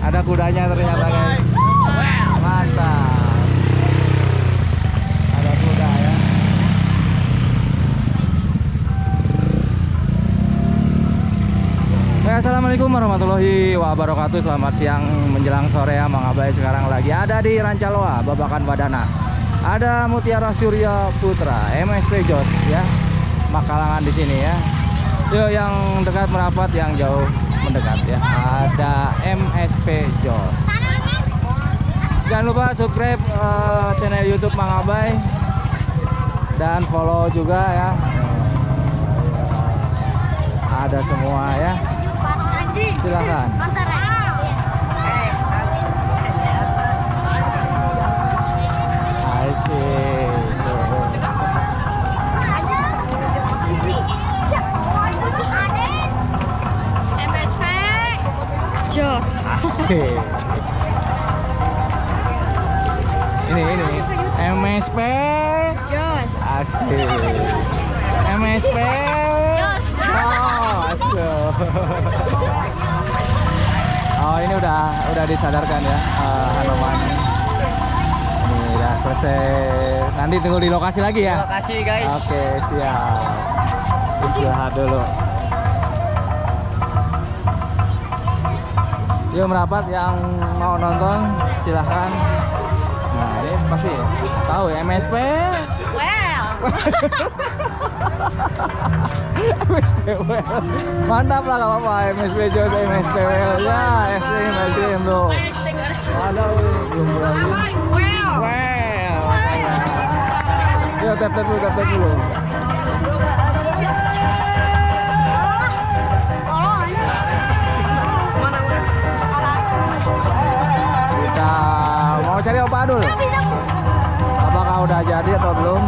Ada kudanya ternyata guys. Mantap. Ada kuda ya. Assalamualaikum warahmatullahi wabarakatuh. Selamat siang menjelang sore ya Mang Abai. Sekarang lagi ada di Rancaloa, Babakan Wadana. Ada Mutiara Surya Putra, MSP Jos ya. Makalangan di sini ya. Yuk yang dekat merapat, yang jauh mendekat ya. Ada MSP Jos. Jangan lupa subscribe channel YouTube Mang Abai dan follow juga ya. Ada semua ya. Silakan. MSP Jos. Asik. Ini MSP Jos. asik. MSP Jos. oh, asik. Oh ini udah disadarkan ya Hanoman. Ini udah selesai. Nanti tunggu di lokasi lagi ya. Lokasi guys. Oke siap. Istirahat dulu. Yuk merapat yang mau nonton silahkan. Nah ini pasti tahu ya MSP. Well. MSP well. Mantap lah kalau apa MSP Jos, MSP well ya. STM bro. Ada belum berani. Well. Yuk tap dulu. Kita mau cari Opa Adul. Apakah udah jadi atau belum?